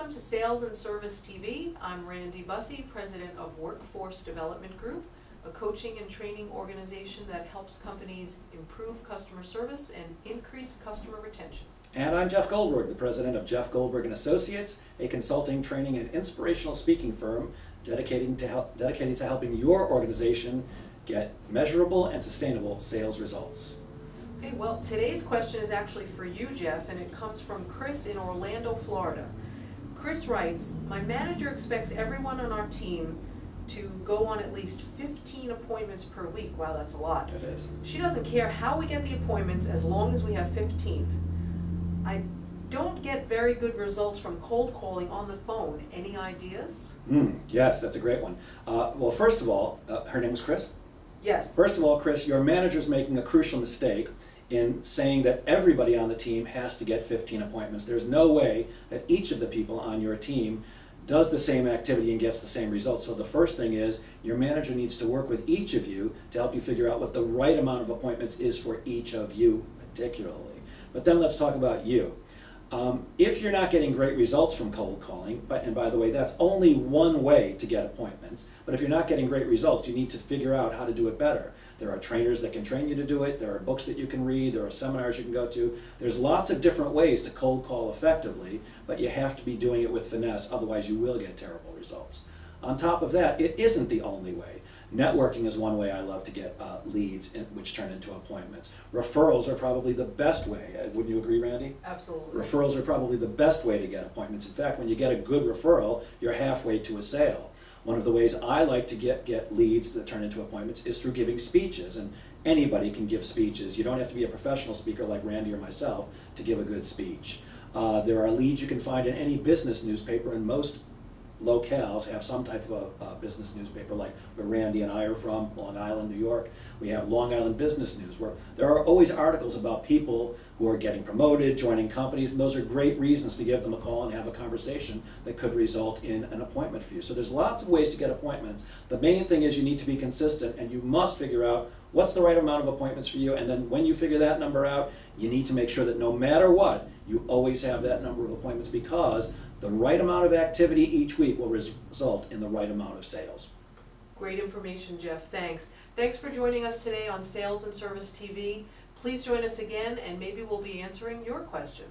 Welcome to Sales and Service TV. I'm Randy Bussey, President of Workforce Development Group, a coaching and training organization that helps companies improve customer service and increase customer retention. And I'm Jeff Goldberg, the president of Jeff Goldberg & Associates, a consulting, training, and inspirational speaking firm dedicated to helping your organization get measurable and sustainable sales results. Okay, well, today's question is actually for you, Jeff, and it comes from Chris in Orlando, Florida. Chris writes, my manager expects everyone on our team to go on at least 15 appointments per week. Wow, that's a lot. It is. She doesn't care how we get the appointments as long as we have 15. I don't get very good results from cold calling on the phone. Any ideas? Yes, that's a great one. Well, first of all, her name is Chris? Yes. First of all, Chris, your manager's making a crucial mistake in saying that everybody on the team has to get 15 appointments. There's no way that each of the people on your team does the same activity and gets the same results. So the first thing is your manager needs to work with each of you to help you figure out what the right amount of appointments is for each of you particularly. But then let's talk about you. If you're not getting great results from cold calling, and by the way, that's only one way to get appointments, but if you're not getting great results, you need to figure out how to do it better. There are trainers that can train you to do it, there are books that you can read, there are seminars you can go to. There's lots of different ways to cold call effectively, but you have to be doing it with finesse, otherwise you will get terrible results. On top of that, it isn't the only way. Networking is one way I love to get leads, which turn into appointments. Referrals are probably the best way. Wouldn't you agree, Randy? Absolutely. Referrals are probably the best way to get appointments. In fact, when you get a good referral, you're halfway to a sale. One of the ways I like to get leads that turn into appointments is through giving speeches, and anybody can give speeches. You don't have to be a professional speaker like Randy or myself to give a good speech. There are leads you can find in any business newspaper, and most locales have some type of a business newspaper, like where Randy and I are from, Long Island, New York. We have Long Island Business News, where there are always articles about people who are getting promoted, joining companies, and those are great reasons to give them a call and have a conversation that could result in an appointment for you. So there's lots of ways to get appointments. The main thing is you need to be consistent, and you must figure out what's the right amount of appointments for you, and then when you figure that number out, you need to make sure that no matter what, you always have that number of appointments, because the right amount of activity each week will result in the right amount of sales. Great information, Jeff. Thanks. Thanks for joining us today on Sales and Service TV. Please join us again, and maybe we'll be answering your question.